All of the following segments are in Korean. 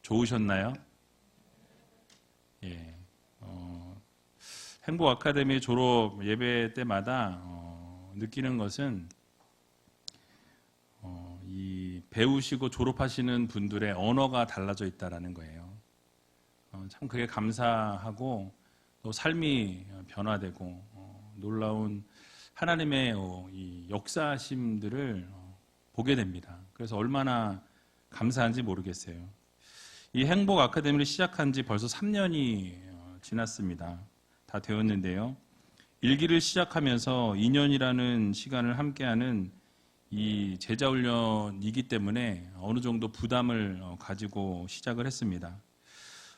좋으셨나요? 예. 행복 아카데미 졸업 예배 때마다 느끼는 것은 이 배우시고 졸업하시는 분들의 언어가 달라져 있다라는 거예요. 참 그게 감사하고 또 삶이 변화되고 놀라운 하나님의 이 역사심들을 보게 됩니다. 그래서 얼마나 감사한지 모르겠어요. 이 행복 아카데미를 시작한 지 벌써 3년이 지났습니다. 다 되었는데요. 일기를 시작하면서 2년이라는 시간을 함께하는 이 제자훈련이기 때문에 어느 정도 부담을 가지고 시작을 했습니다.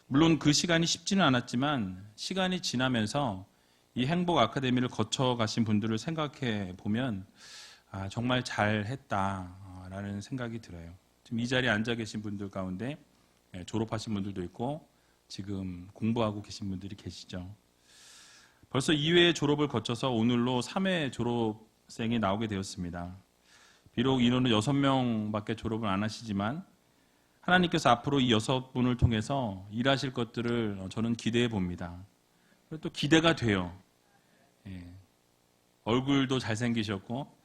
물론 그 시간이 쉽지는 않았지만 시간이 지나면서 이 행복 아카데미를 거쳐가신 분들을 생각해 보면 정말 잘했다라는 생각이 들어요. 지금 이 자리에 앉아 계신 분들 가운데 졸업하신 분들도 있고 지금 공부하고 계신 분들이 계시죠. 벌써 2회 졸업을 거쳐서 오늘로 3회 졸업생이 나오게 되었습니다. 비록 인원은 6명밖에 졸업을 안 하시지만 하나님께서 앞으로 이 6분을 통해서 일하실 것들을 저는 기대해 봅니다. 그리고 또 기대가 돼요. 얼굴도 잘생기셨고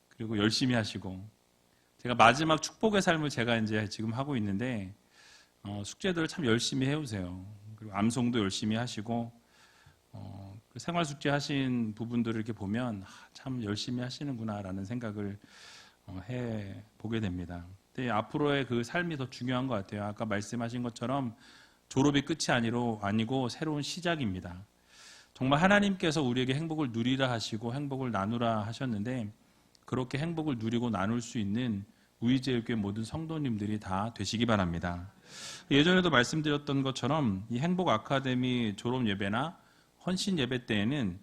그리고 열심히 하시고 제가 마지막 축복의 삶을 제가 이제 지금 하고 있는데 숙제들을 참 열심히 해오세요. 그리고 암송도 열심히 하시고 생활 숙제 하신 부분들을 이렇게 보면 참 열심히 하시는구나라는 생각을 해 보게 됩니다. 근데 앞으로의 그 삶이 더 중요한 것 같아요. 아까 말씀하신 것처럼 졸업이 끝이 아니고 새로운 시작입니다. 정말 하나님께서 우리에게 행복을 누리라 하시고 행복을 나누라 하셨는데 그렇게 행복을 누리고 나눌 수 있는 우리제일교회 모든 성도님들이 다 되시기 바랍니다. 예전에도 말씀드렸던 것처럼 이 행복 아카데미 졸업 예배나 헌신 예배 때에는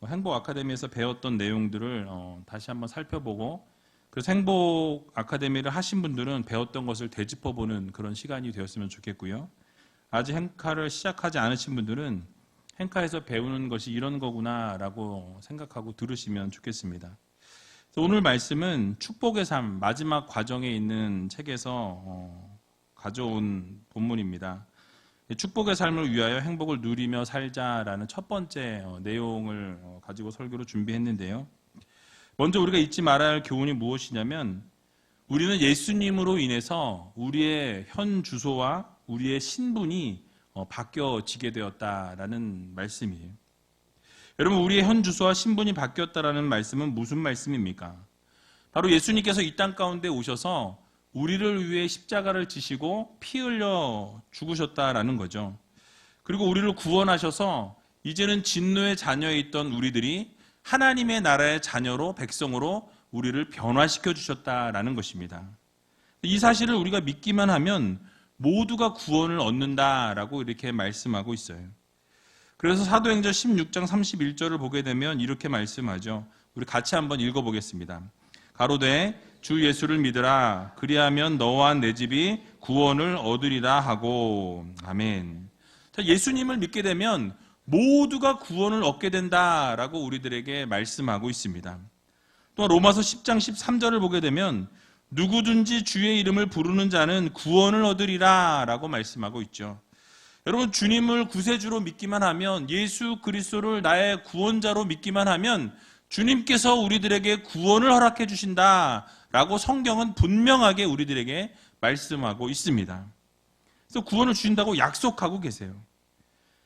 행복 아카데미에서 배웠던 내용들을 다시 한번 살펴보고 그래서 행복 아카데미를 하신 분들은 배웠던 것을 되짚어보는 그런 시간이 되었으면 좋겠고요. 아직 행카를 시작하지 않으신 분들은 행카에서 배우는 것이 이런 거구나라고 생각하고 들으시면 좋겠습니다. 오늘 말씀은 축복의 삶 마지막 과정에 있는 책에서 가져온 본문입니다. 축복의 삶을 위하여 행복을 누리며 살자라는 첫 번째 내용을 가지고 설교를 준비했는데요. 먼저 우리가 잊지 말아야 할 교훈이 무엇이냐면 우리는 예수님으로 인해서 우리의 현 주소와 우리의 신분이 바뀌어지게 되었다라는 말씀이에요. 여러분, 우리의 현 주소와 신분이 바뀌었다라는 말씀은 무슨 말씀입니까? 바로 예수님께서 이 땅 가운데 오셔서 우리를 위해 십자가를 지시고 피 흘려 죽으셨다라는 거죠. 그리고 우리를 구원하셔서 이제는 진노의 자녀에 있던 우리들이 하나님의 나라의 자녀로 백성으로 우리를 변화시켜 주셨다라는 것입니다. 이 사실을 우리가 믿기만 하면 모두가 구원을 얻는다라고 이렇게 말씀하고 있어요. 그래서 사도행전 16장 31절을 보게 되면 이렇게 말씀하죠. 우리 같이 한번 읽어보겠습니다. 가로되 주 예수를 믿으라. 그리하면 너와 내 집이 구원을 얻으리라 하고. 아멘. 자, 예수님을 믿게 되면 모두가 구원을 얻게 된다라고 우리들에게 말씀하고 있습니다. 또 로마서 10장 13절을 보게 되면 누구든지 주의 이름을 부르는 자는 구원을 얻으리라 라고 말씀하고 있죠. 여러분, 주님을 구세주로 믿기만 하면, 예수 그리스도를 나의 구원자로 믿기만 하면 주님께서 우리들에게 구원을 허락해 주신다라고 성경은 분명하게 우리들에게 말씀하고 있습니다. 그래서 구원을 주신다고 약속하고 계세요.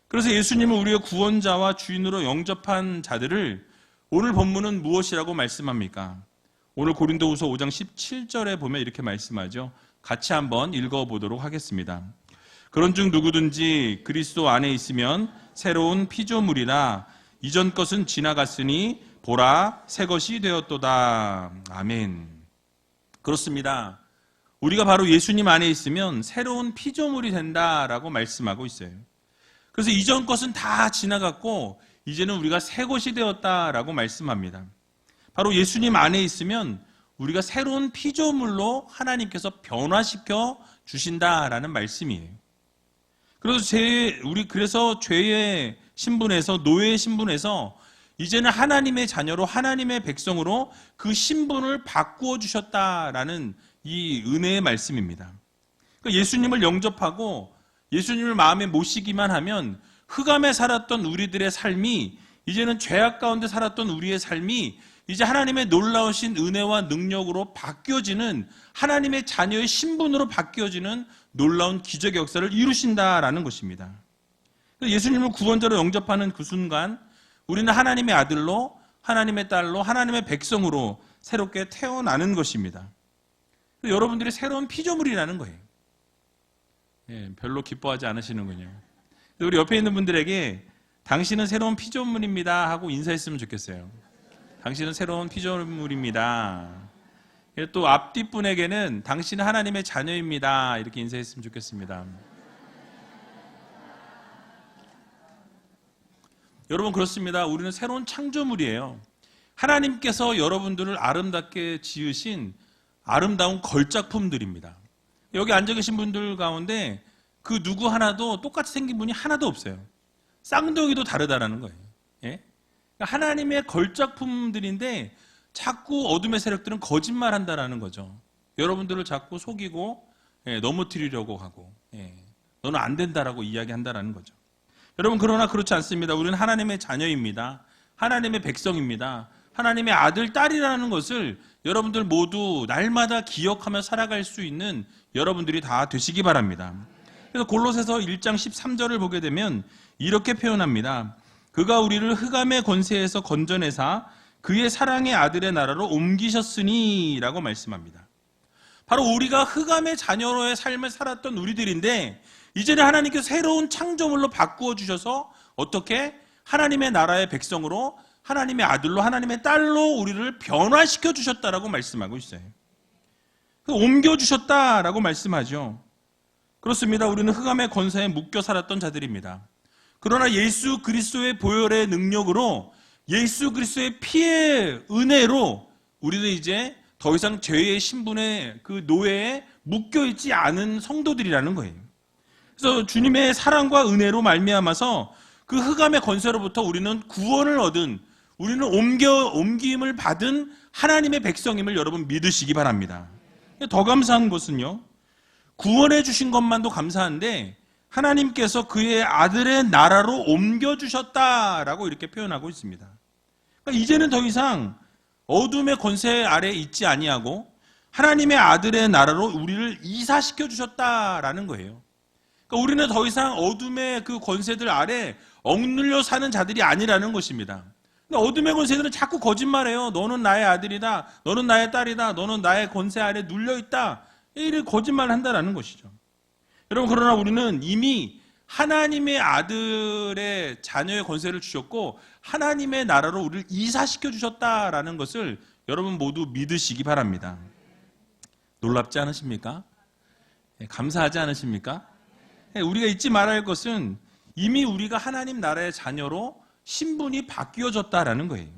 그래서 예수님을 우리의 구원자와 주인으로 영접한 자들을 오늘 본문은 무엇이라고 말씀합니까? 오늘 고린도후서 5장 17절에 보면 이렇게 말씀하죠. 같이 한번 읽어보도록 하겠습니다. 그런즉 누구든지 그리스도 안에 있으면 새로운 피조물이라. 이전 것은 지나갔으니 보라 새 것이 되었도다. 아멘. 그렇습니다. 우리가 바로 예수님 안에 있으면 새로운 피조물이 된다라고 말씀하고 있어요. 그래서 이전 것은 다 지나갔고 이제는 우리가 새 것이 되었다라고 말씀합니다. 바로 예수님 안에 있으면 우리가 새로운 피조물로 하나님께서 변화시켜 주신다라는 말씀이에요. 그래서 죄의 신분에서, 노예의 신분에서 이제는 하나님의 자녀로, 하나님의 백성으로 그 신분을 바꾸어 주셨다라는 이 은혜의 말씀입니다. 그러니까 예수님을 영접하고 예수님을 마음에 모시기만 하면 흑암에 살았던 우리들의 삶이, 이제는 죄악 가운데 살았던 우리의 삶이 이제 하나님의 놀라우신 은혜와 능력으로 바뀌어지는, 하나님의 자녀의 신분으로 바뀌어지는 놀라운 기적의 역사를 이루신다라는 것입니다. 예수님을 구원자로 영접하는 그 순간 우리는 하나님의 아들로, 하나님의 딸로, 하나님의 백성으로 새롭게 태어나는 것입니다. 여러분들이 새로운 피조물이라는 거예요. 별로 기뻐하지 않으시는군요. 우리 옆에 있는 분들에게 당신은 새로운 피조물입니다 하고 인사했으면 좋겠어요. 당신은 새로운 피조물입니다. 또 앞뒤 분에게는 당신은 하나님의 자녀입니다 이렇게 인사했으면 좋겠습니다. 여러분, 그렇습니다. 우리는 새로운 창조물이에요. 하나님께서 여러분들을 아름답게 지으신 아름다운 걸작품들입니다. 여기 앉아 계신 분들 가운데 그 누구 하나도 똑같이 생긴 분이 하나도 없어요. 쌍둥이도 다르다라는 거예요. 예? 하나님의 걸작품들인데 자꾸 어둠의 세력들은 거짓말한다라는 거죠. 여러분들을 자꾸 속이고 넘어뜨리려고 하고, 너는 안 된다라고 이야기한다라는 거죠. 여러분, 그러나 그렇지 않습니다. 우리는 하나님의 자녀입니다. 하나님의 백성입니다. 하나님의 아들, 딸이라는 것을 여러분들 모두 날마다 기억하며 살아갈 수 있는 여러분들이 다 되시기 바랍니다. 그래서 골로새서 1장 13절을 보게 되면 이렇게 표현합니다. 그가 우리를 흑암의 권세에서 건져내사 그의 사랑의 아들의 나라로 옮기셨으니 라고 말씀합니다. 바로 우리가 흑암의 자녀로의 삶을 살았던 우리들인데 이제는 하나님께서 새로운 창조물로 바꾸어 주셔서 어떻게 하나님의 나라의 백성으로, 하나님의 아들로, 하나님의 딸로 우리를 변화시켜 주셨다라고 말씀하고 있어요. 옮겨 주셨다라고 말씀하죠. 그렇습니다. 우리는 흑암의 권세에 묶여 살았던 자들입니다. 그러나 예수 그리스도의 보혈의 능력으로, 예수 그리스도의 피의 은혜로 우리는 이제 더 이상 죄의 신분의 그 노예에 묶여 있지 않은 성도들이라는 거예요. 그래서 주님의 사랑과 은혜로 말미암아서 그 흑암의 권세로부터 우리는 구원을 얻은, 우리는 옮김을 받은 하나님의 백성임을 여러분 믿으시기 바랍니다. 더 감사한 것은요, 구원해 주신 것만도 감사한데 하나님께서 그의 아들의 나라로 옮겨주셨다라고 이렇게 표현하고 있습니다. 그러니까 이제는 더 이상 어둠의 권세 아래 있지 아니하고 하나님의 아들의 나라로 우리를 이사시켜 주셨다라는 거예요. 그러니까 우리는 더 이상 어둠의 그 권세들 아래 억눌려 사는 자들이 아니라는 것입니다. 근데 어둠의 권세들은 자꾸 거짓말해요. 너는 나의 아들이다, 너는 나의 딸이다, 너는 나의 권세 아래 눌려있다, 이를 거짓말을 한다라는 것이죠. 여러분, 그러나 우리는 이미 하나님의 아들의 자녀의 권세를 주셨고 하나님의 나라로 우리를 이사시켜 주셨다라는 것을 여러분 모두 믿으시기 바랍니다. 놀랍지 않으십니까? 감사하지 않으십니까? 우리가 잊지 말아야 할 것은 이미 우리가 하나님 나라의 자녀로 신분이 바뀌어졌다라는 거예요.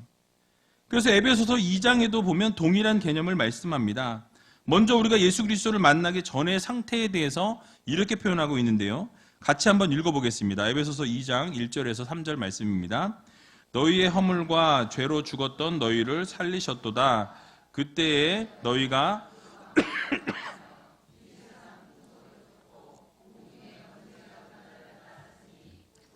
그래서 에베소서 2장에도 보면 동일한 개념을 말씀합니다. 먼저 우리가 예수 그리스도를 만나기 전의 상태에 대해서 이렇게 표현하고 있는데요. 같이 한번 읽어보겠습니다. 에베소서 2장 1절에서 3절 말씀입니다. 너희의 허물과 죄로 죽었던 너희를 살리셨도다. 그때에 너희가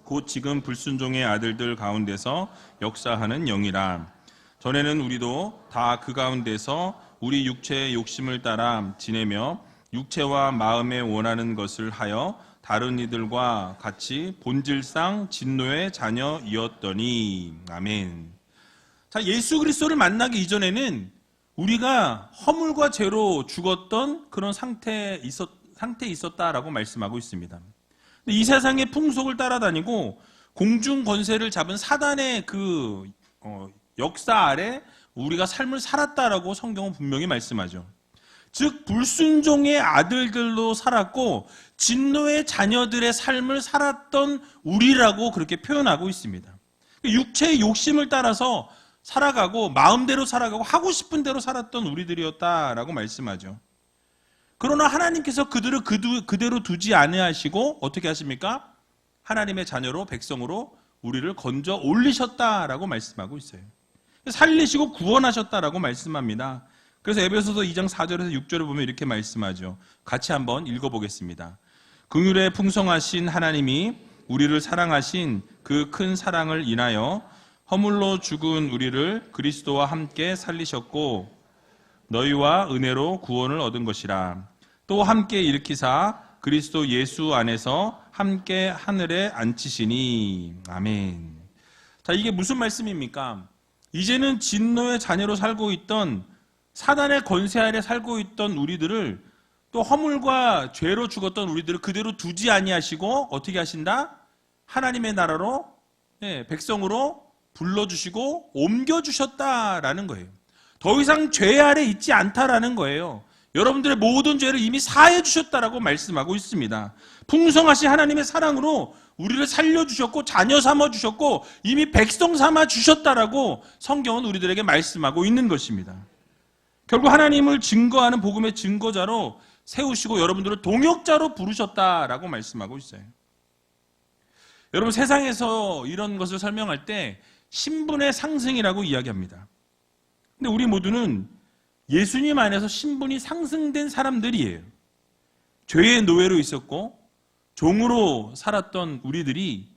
곧 지금 불순종의 아들들 가운데서 역사하는 영이라. 전에는 우리도 다 그 가운데서 우리 육체의 욕심을 따라 지내며 육체와 마음에 원하는 것을 하여 다른 이들과 같이 본질상 진노의 자녀이었더니. 아멘. 자, 예수 그리스도를 만나기 이전에는 우리가 허물과 죄로 죽었던 그런 상태에 있었다라고 말씀하고 있습니다. 이 세상의 풍속을 따라다니고 공중 권세를 잡은 사단의 그 역사 아래 우리가 삶을 살았다라고 성경은 분명히 말씀하죠. 즉 불순종의 아들들로 살았고 진노의 자녀들의 삶을 살았던 우리라고 그렇게 표현하고 있습니다. 육체의 욕심을 따라서 살아가고 마음대로 살아가고 하고 싶은 대로 살았던 우리들이었다라고 말씀하죠. 그러나 하나님께서 그들을 그대로 두지 아니하시고 어떻게 하십니까? 하나님의 자녀로, 백성으로 우리를 건져 올리셨다라고 말씀하고 있어요. 살리시고 구원하셨다라고 말씀합니다. 그래서 에베소서 2장 4절에서 6절을 보면 이렇게 말씀하죠. 같이 한번 읽어보겠습니다. 긍휼에 풍성하신 하나님이 우리를 사랑하신 그 큰 사랑을 인하여 허물로 죽은 우리를 그리스도와 함께 살리셨고 너희와 은혜로 구원을 얻은 것이라. 또 함께 일으키사 그리스도 예수 안에서 함께 하늘에 앉히시니. 아멘. 자, 이게 무슨 말씀입니까? 이제는 진노의 자녀로 살고 있던, 사단의 권세 아래 살고 있던 우리들을, 또 허물과 죄로 죽었던 우리들을 그대로 두지 아니하시고 어떻게 하신다? 하나님의 나라로, 백성으로 불러주시고 옮겨주셨다라는 거예요. 더 이상 죄 아래 있지 않다라는 거예요. 여러분들의 모든 죄를 이미 사해 주셨다라고 말씀하고 있습니다. 풍성하신 하나님의 사랑으로 우리를 살려주셨고 자녀 삼아 주셨고 이미 백성 삼아 주셨다라고 성경은 우리들에게 말씀하고 있는 것입니다. 결국 하나님을 증거하는 복음의 증거자로 세우시고 여러분들을 동역자로 부르셨다라고 말씀하고 있어요. 여러분, 세상에서 이런 것을 설명할 때 신분의 상승이라고 이야기합니다. 근데 우리 모두는 예수님 안에서 신분이 상승된 사람들이에요. 죄의 노예로 있었고 종으로 살았던 우리들이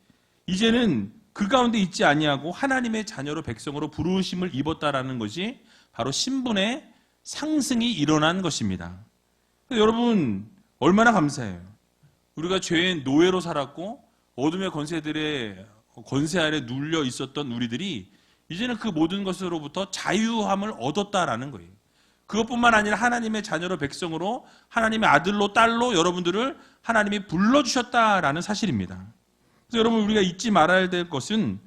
이제는 그 가운데 있지 아니하고 하나님의 자녀로 백성으로 부르심을 입었다라는 것이 바로 신분의 상승이 일어난 것입니다. 여러분, 얼마나 감사해요. 우리가 죄의 노예로 살았고 어둠의 권세들의 권세 아래 눌려 있었던 우리들이 이제는 그 모든 것으로부터 자유함을 얻었다라는 거예요. 그것뿐만 아니라 하나님의 자녀로 백성으로 하나님의 아들로 딸로 여러분들을 하나님이 불러주셨다라는 사실입니다. 그래서 여러분, 우리가 잊지 말아야 될 것은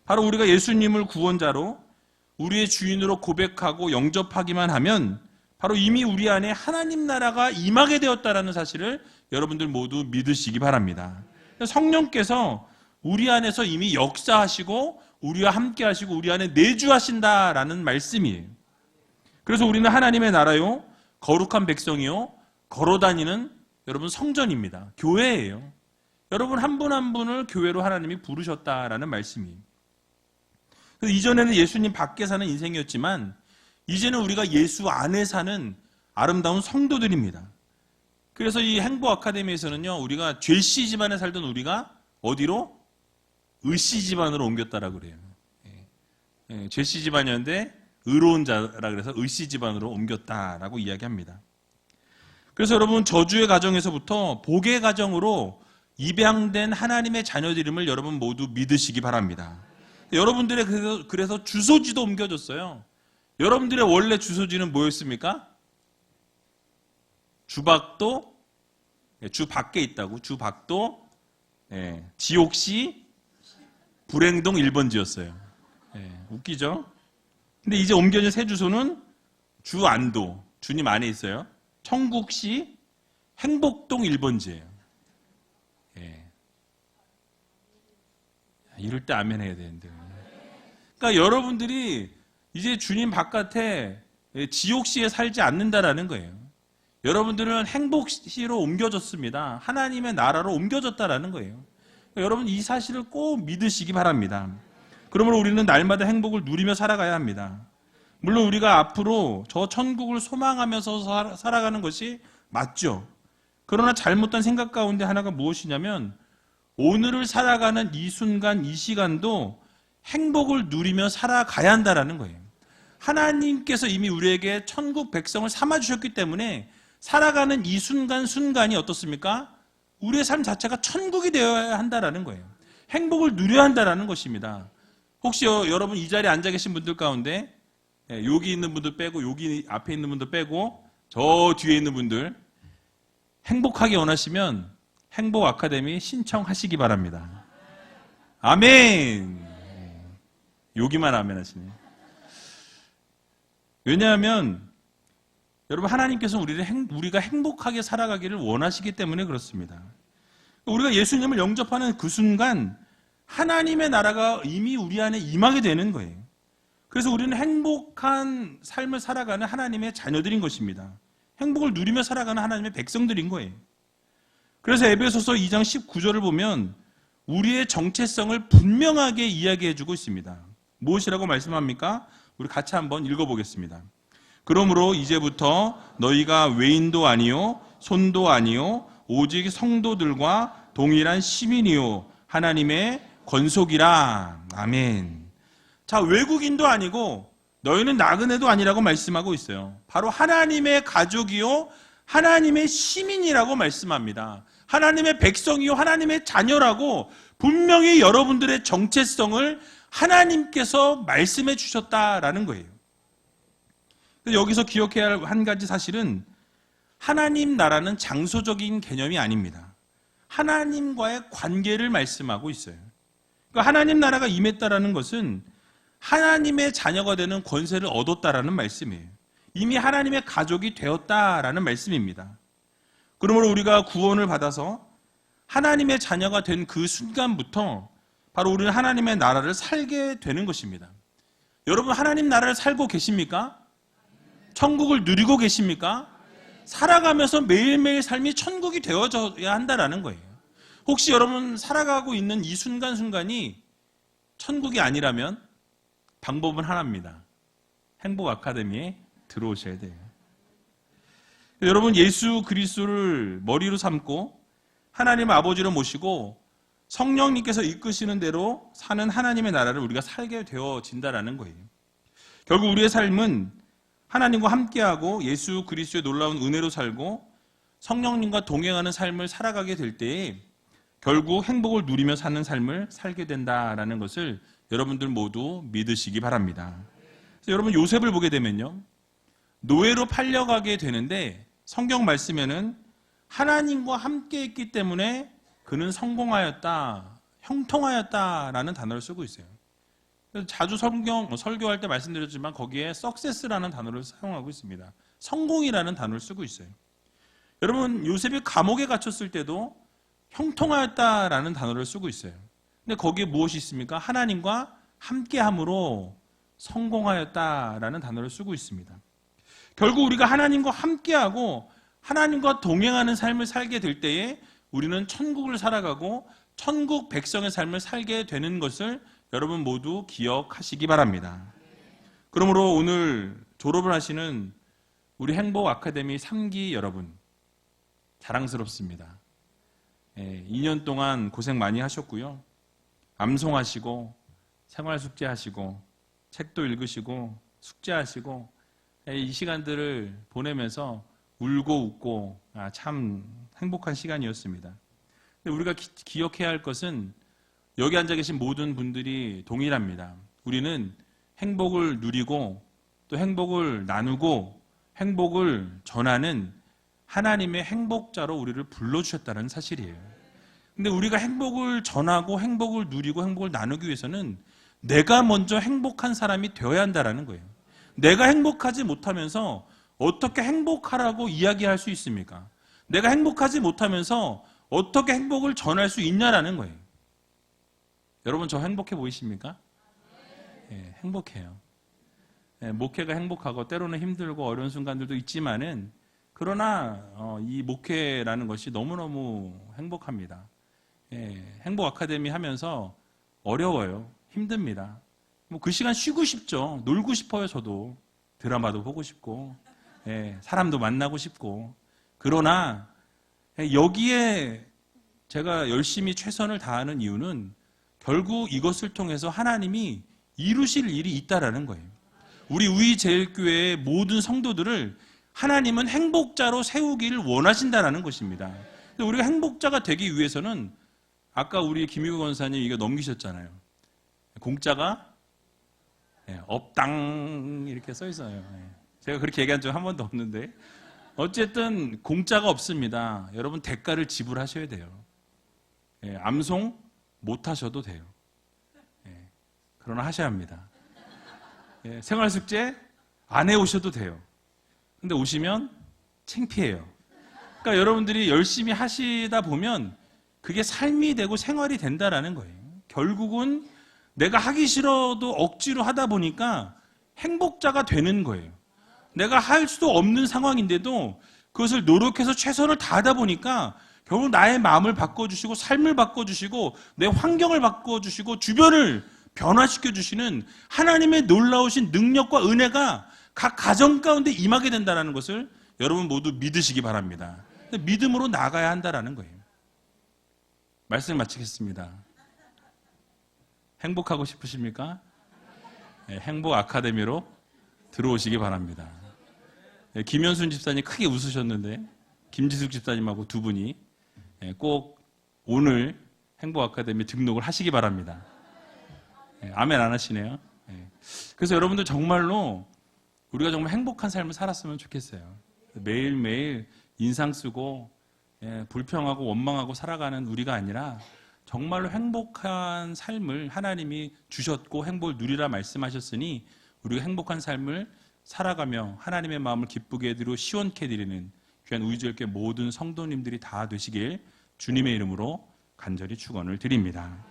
바로 우리가 예수님을 구원자로 우리의 주인으로 고백하고 영접하기만 하면 바로 이미 우리 안에 하나님 나라가 임하게 되었다라는 사실을 여러분들 모두 믿으시기 바랍니다. 성령께서 우리 안에서 이미 역사하시고 우리와 함께 하시고 우리 안에 내주하신다라는 말씀이에요. 그래서 우리는 하나님의 나라요, 거룩한 백성이요, 걸어다니는 여러분 성전입니다. 교회예요. 여러분 한 분 한 분을 교회로 하나님이 부르셨다라는 말씀이에요. 그래서 이전에는 예수님 밖에 사는 인생이었지만 이제는 우리가 예수 안에 사는 아름다운 성도들입니다. 그래서 이 행복 아카데미에서는요, 우리가 죄씨 집안에 살던 우리가 어디로? 의씨 집안으로 옮겼다라고 그래요. 죄씨 집안이었는데 의로운 자라 그래서 의씨 집안으로 옮겼다라고 이야기합니다. 그래서 여러분, 저주의 가정에서부터 복의 가정으로 입양된 하나님의 자녀들임을 여러분 모두 믿으시기 바랍니다. 여러분들의 그래서 주소지도 옮겨졌어요. 여러분들의 원래 주소지는 뭐였습니까? 주박도, 주 밖에 있다고, 주박도, 지옥시, 불행동 1번지였어요. 웃기죠? 근데 이제 옮겨진 새 주소는 주안도, 주님 안에 있어요. 청국시, 행복동 1번지예요. 이럴 때 아멘 해야 되는데. 그러니까 여러분들이 이제 주님 바깥에 지옥시에 살지 않는다라는 거예요. 여러분들은 행복시로 옮겨졌습니다. 하나님의 나라로 옮겨졌다라는 거예요. 그러니까 여러분 이 사실을 꼭 믿으시기 바랍니다. 그러므로 우리는 날마다 행복을 누리며 살아가야 합니다. 물론 우리가 앞으로 저 천국을 소망하면서 살아가는 것이 맞죠. 그러나 잘못된 생각 가운데 하나가 무엇이냐면 오늘을 살아가는 이 순간, 이 시간도 행복을 누리며 살아가야 한다라는 거예요. 하나님께서 이미 우리에게 천국 백성을 삼아주셨기 때문에 살아가는 이 순간, 순간이 어떻습니까? 우리의 삶 자체가 천국이 되어야 한다라는 거예요. 행복을 누려야 한다라는 것입니다. 혹시 여러분 이 자리에 앉아 계신 분들 가운데 여기 있는 분들 빼고 여기 앞에 있는 분들 빼고 저 뒤에 있는 분들 행복하게 원하시면 행복 아카데미 신청하시기 바랍니다. 아멘. 여기만 아멘 하시네요. 왜냐하면 여러분 하나님께서는 우리가 행복하게 살아가기를 원하시기 때문에 그렇습니다. 우리가 예수님을 영접하는 그 순간 하나님의 나라가 이미 우리 안에 임하게 되는 거예요. 그래서 우리는 행복한 삶을 살아가는 하나님의 자녀들인 것입니다. 행복을 누리며 살아가는 하나님의 백성들인 거예요. 그래서 에베소서 2장 19절을 보면 우리의 정체성을 분명하게 이야기해주고 있습니다. 무엇이라고 말씀합니까? 우리 같이 한번 읽어보겠습니다. 그러므로 이제부터 너희가 외인도 아니요 손도 아니요 오직 성도들과 동일한 시민이요 하나님의 권속이라. 아멘. 자, 외국인도 아니고 너희는 나그네도 아니라고 말씀하고 있어요. 바로 하나님의 가족이요 하나님의 시민이라고 말씀합니다. 하나님의 백성이요 하나님의 자녀라고 분명히 여러분들의 정체성을 하나님께서 말씀해 주셨다라는 거예요. 여기서 기억해야 할 한 가지 사실은 하나님 나라는 장소적인 개념이 아닙니다. 하나님과의 관계를 말씀하고 있어요. 그러니까 하나님 나라가 임했다라는 것은 하나님의 자녀가 되는 권세를 얻었다라는 말씀이에요. 이미 하나님의 가족이 되었다라는 말씀입니다. 그러므로 우리가 구원을 받아서 하나님의 자녀가 된 그 순간부터 바로 우리는 하나님의 나라를 살게 되는 것입니다. 여러분, 하나님 나라를 살고 계십니까? 천국을 누리고 계십니까? 살아가면서 매일매일 삶이 천국이 되어져야 한다는 거예요. 혹시 여러분 살아가고 있는 이 순간순간이 천국이 아니라면 방법은 하나입니다. 행복 아카데미에 들어오셔야 돼요. 여러분, 예수 그리스도를 머리로 삼고 하나님 아버지로 모시고 성령님께서 이끄시는 대로 사는 하나님의 나라를 우리가 살게 되어진다는 거예요. 결국 우리의 삶은 하나님과 함께하고 예수 그리스도의 놀라운 은혜로 살고 성령님과 동행하는 삶을 살아가게 될 때에 결국 행복을 누리며 사는 삶을 살게 된다라는 것을 여러분들 모두 믿으시기 바랍니다. 여러분, 요셉을 보게 되면요, 노예로 팔려가게 되는데 성경 말씀에는 하나님과 함께 했기 때문에 그는 성공하였다, 형통하였다라는 단어를 쓰고 있어요. 자주 설교할 때 말씀드렸지만 거기에 success라는 단어를 사용하고 있습니다. 성공이라는 단어를 쓰고 있어요. 여러분, 요셉이 감옥에 갇혔을 때도 형통하였다라는 단어를 쓰고 있어요. 근데 거기에 무엇이 있습니까? 하나님과 함께함으로 성공하였다라는 단어를 쓰고 있습니다. 결국 우리가 하나님과 함께하고 하나님과 동행하는 삶을 살게 될 때에 우리는 천국을 살아가고 천국 백성의 삶을 살게 되는 것을 여러분 모두 기억하시기 바랍니다. 그러므로 오늘 졸업을 하시는 우리 행복 아카데미 3기 여러분, 자랑스럽습니다. 2년 동안 고생 많이 하셨고요. 암송하시고 생활숙제하시고 책도 읽으시고 숙제하시고 이 시간들을 보내면서 울고 웃고 참 행복한 시간이었습니다. 근데 우리가 기억해야 할 것은 여기 앉아 계신 모든 분들이 동일합니다. 우리는 행복을 누리고 또 행복을 나누고 행복을 전하는 하나님의 행복자로 우리를 불러주셨다는 사실이에요. 근데 우리가 행복을 전하고 행복을 누리고 행복을 나누기 위해서는 내가 먼저 행복한 사람이 되어야 한다는 거예요. 내가 행복하지 못하면서 어떻게 행복하라고 이야기할 수 있습니까? 내가 행복하지 못하면서 어떻게 행복을 전할 수 있냐라는 거예요. 여러분, 저 행복해 보이십니까? 네, 행복해요. 네, 목회가 행복하고 때로는 힘들고 어려운 순간들도 있지만은 그러나 이 목회라는 것이 너무너무 행복합니다. 예, 행복 아카데미 하면서 어려워요. 힘듭니다. 뭐 그 시간 쉬고 싶죠. 놀고 싶어요. 저도 드라마도 보고 싶고 사람도 만나고 싶고. 그러나 여기에 제가 열심히 최선을 다하는 이유는 결국 이것을 통해서 하나님이 이루실 일이 있다라는 거예요. 우리 우이제일교회의 모든 성도들을 하나님은 행복자로 세우기를 원하신다라는 것입니다. 우리가 행복자가 되기 위해서는 아까 우리 김유구 권사님 이거 넘기셨잖아요. 공짜가 업당 이렇게 써 있어요. 제가 그렇게 얘기한 적 한 번도 없는데 어쨌든 공짜가 없습니다. 여러분 대가를 지불하셔야 돼요. 암송 못 하셔도 돼요. 그러나 하셔야 합니다. 생활숙제 안 해오셔도 돼요. 근데 오시면 창피해요. 그러니까 여러분들이 열심히 하시다 보면 그게 삶이 되고 생활이 된다라는 거예요. 결국은 내가 하기 싫어도 억지로 하다 보니까 행복자가 되는 거예요. 내가 할 수도 없는 상황인데도 그것을 노력해서 최선을 다하다 보니까 결국 나의 마음을 바꿔주시고 삶을 바꿔주시고 내 환경을 바꿔주시고 주변을 변화시켜주시는 하나님의 놀라우신 능력과 은혜가 각 가정 가운데 임하게 된다는 것을 여러분 모두 믿으시기 바랍니다. 믿음으로 나가야 한다는 거예요. 말씀 마치겠습니다. 행복하고 싶으십니까? 네, 행복 아카데미로 들어오시기 바랍니다. 네, 김현순 집사님 크게 웃으셨는데 김지숙 집사님하고 두 분이 꼭 오늘 행복 아카데미 등록을 하시기 바랍니다. 네, 아멘 안 하시네요. 네. 그래서 여러분들 정말로 우리가 정말 행복한 삶을 살았으면 좋겠어요. 매일매일 인상 쓰고 불평하고 원망하고 살아가는 우리가 아니라 정말로 행복한 삶을 하나님이 주셨고 행복을 누리라 말씀하셨으니 우리가 행복한 삶을 살아가며 하나님의 마음을 기쁘게 해드리고 시원케 해드리는 귀한 우주교회 모든 성도님들이 다 되시길 주님의 이름으로 간절히 축원을 드립니다.